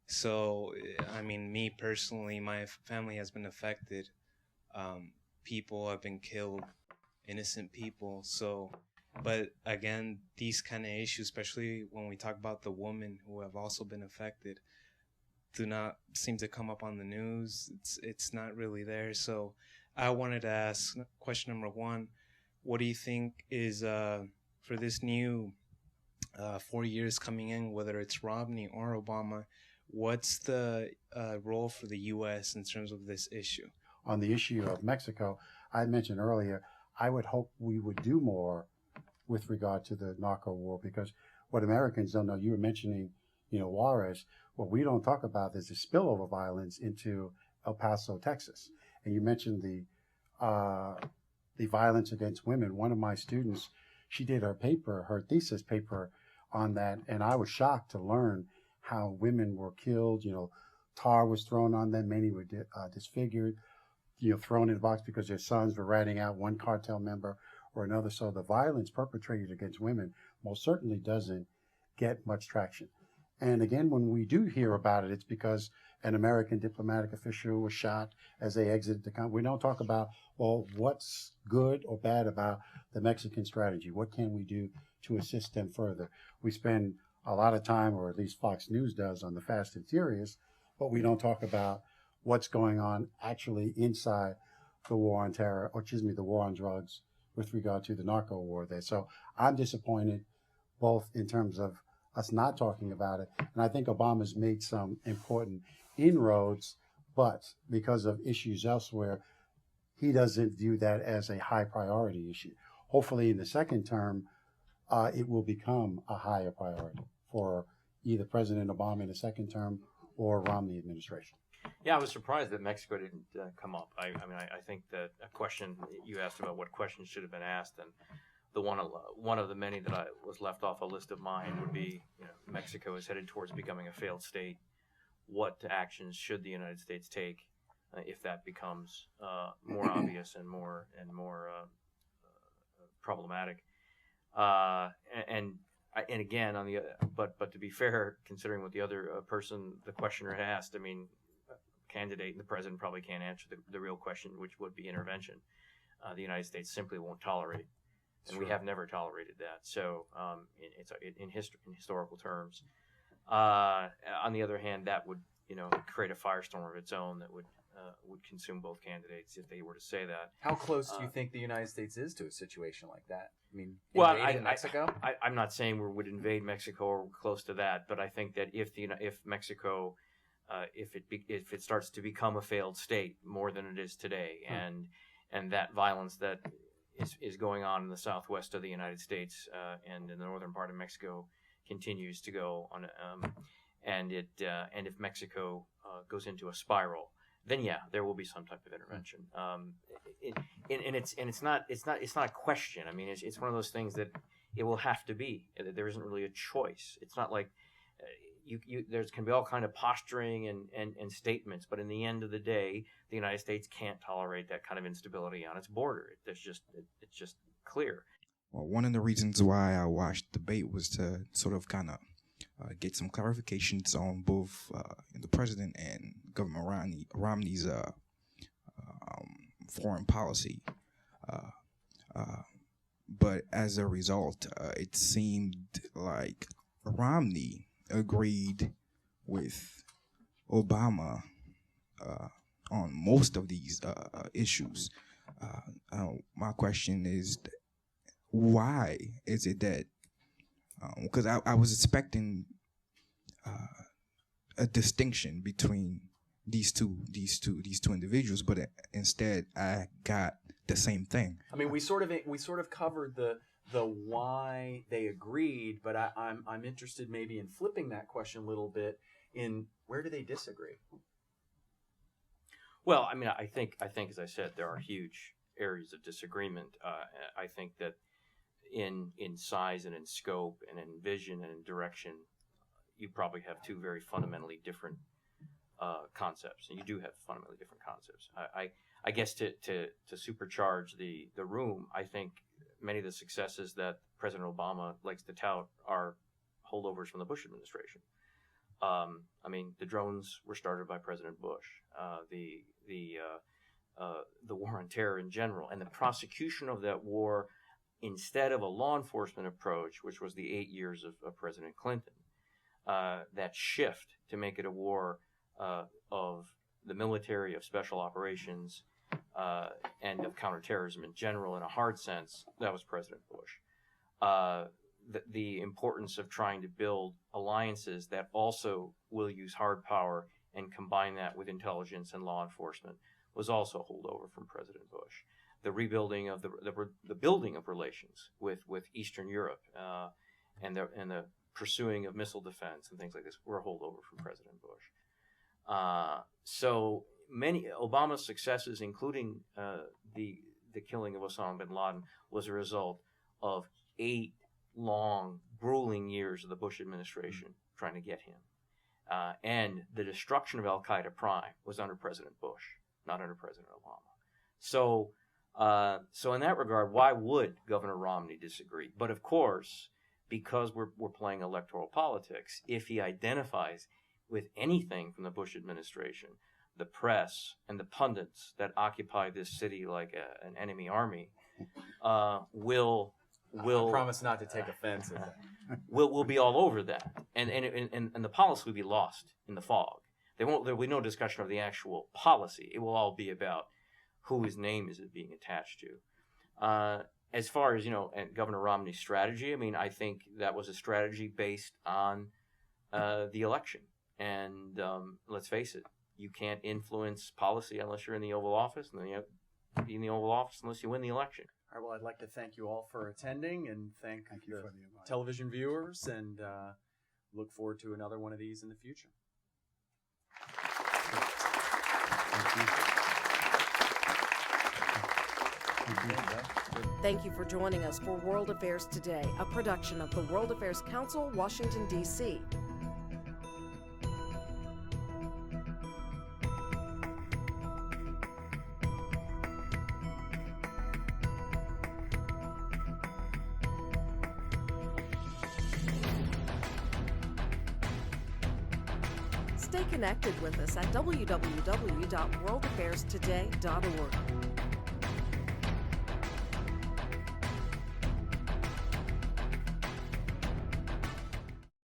[SPEAKER 6] So, I mean, me personally, my family has been affected. People have been killed, innocent people. So, but again, these kind of issues, especially when we talk about the women who have also been affected, do not seem to come up on the news. It's not really there. So I wanted to ask question number one, what do you think is, for this new 4 years coming in, whether it's Romney or Obama, what's the role for the U.S. in terms of this issue?
[SPEAKER 5] On the issue of Mexico, I mentioned earlier, I would hope we would do more with regard to the narco war, because what Americans don't know, you were mentioning, Juarez, what we don't talk about is the spillover violence into El Paso, Texas. And you mentioned the violence against women. One of my students, she did her thesis paper on that, and I was shocked to learn how women were killed. Tar was thrown on them. Many were disfigured, thrown in a box because their sons were ratting out one cartel member or another. So the violence perpetrated against women most certainly doesn't get much traction. And again, when we do hear about it, it's because an American diplomatic official was shot as they exited the country. We don't talk about, well, what's good or bad about the Mexican strategy? What can we do to assist them further? We spend a lot of time, or at least Fox News does, on the Fast and Furious, but we don't talk about what's going on actually inside the war on terror, the war on drugs with regard to the narco war there. So I'm disappointed both in terms of us not talking about it, and I think Obama's made some important inroads, but because of issues elsewhere, he doesn't view that as a high priority issue. Hopefully in the second term, it will become a higher priority for either President Obama in the second term or Romney administration.
[SPEAKER 4] Yeah, I was surprised that Mexico didn't come up. I think that a question you asked about what questions should have been asked, and the one of the many that was left off a list of mine would be, Mexico is headed towards becoming a failed state. What actions should the United States take if that becomes more obvious and more problematic? And again, but to be fair, considering what the other the questioner asked, candidate and the president probably can't answer the real question, which would be intervention. The United States simply won't tolerate, and we have never tolerated that. So in historical terms. On the other hand, that would create a firestorm of its own that would consume both candidates if they were to say that.
[SPEAKER 3] How close do you think the United States is to a situation like that?
[SPEAKER 4] Invading
[SPEAKER 3] Mexico?
[SPEAKER 4] I'm not saying we would invade Mexico or close to that, but I think that if Mexico, if it starts to become a failed state more than it is today, and that violence that is going on in the southwest of the United States and in the northern part of Mexico continues to go on, and if Mexico goes into a spiral, then there will be some type of intervention. It's not a question. It's one of those things that it will have to be. There isn't really a choice. It's not like there's can be all kind of posturing and statements, but in the end of the day, the United States can't tolerate that kind of instability on its border. It's just clear.
[SPEAKER 7] Well, one of the reasons why I watched the debate was to sort of kind of get some clarifications on both the president and Governor Romney's foreign policy. But as a result, it seemed like Romney agreed with Obama on most of these issues. My question is, why is it that? Because I was expecting a distinction between these two individuals, but instead I got the same thing.
[SPEAKER 3] I mean, we sort of covered the why they agreed, but I'm interested maybe in flipping that question a little bit in where do they disagree?
[SPEAKER 4] Well, I mean, I think as I said, there are huge areas of disagreement. I think that in size and in scope and in vision and in direction, you probably have two very fundamentally different concepts, and you do have fundamentally different concepts. I guess to supercharge the room, I think many of the successes that President Obama likes to tout are holdovers from the Bush administration. I mean, the drones were started by President Bush. The war on terror in general, and the prosecution of that war instead of a law enforcement approach, which was the 8 years of President Clinton. That shift to make it a war of the military, of special operations, and of counterterrorism in general, in a hard sense, that was President Bush. The importance of trying to build alliances that also will use hard power and combine that with intelligence and law enforcement was also a holdover from President Bush. The rebuilding of the building of relations with Eastern Europe and the pursuing of missile defense and things like this were a holdover from President Bush. So many Obama's successes, including the killing of Osama bin Laden, was a result of 8 long, grueling years of the Bush administration trying to get him. And the destruction of Al-Qaeda Prime was under President Bush, not under President Obama. So in that regard, why would Governor Romney disagree? But of course, because we're playing electoral politics, if he identifies with anything from the Bush administration, the press and the pundits that occupy this city like an enemy army will
[SPEAKER 3] I promise not to take offense.
[SPEAKER 4] Will be all over that, and the policy will be lost in the fog. There will be no discussion of the actual policy. It will all be about who his name is being attached to. As far as and Governor Romney's strategy, I mean, I think that was a strategy based on the election. And let's face it, you can't influence policy unless you're in the Oval Office, and then you have to be in the Oval Office unless you win the election.
[SPEAKER 3] All right, well, I'd like to thank you all for attending and thank
[SPEAKER 5] you
[SPEAKER 3] the
[SPEAKER 5] for the invite.
[SPEAKER 3] television viewers, and look forward to another one of these in the future.
[SPEAKER 1] Thank you for joining us for World Affairs Today, a production of the World Affairs Council, Washington, D.C. Stay connected with us at www.worldaffairstoday.org.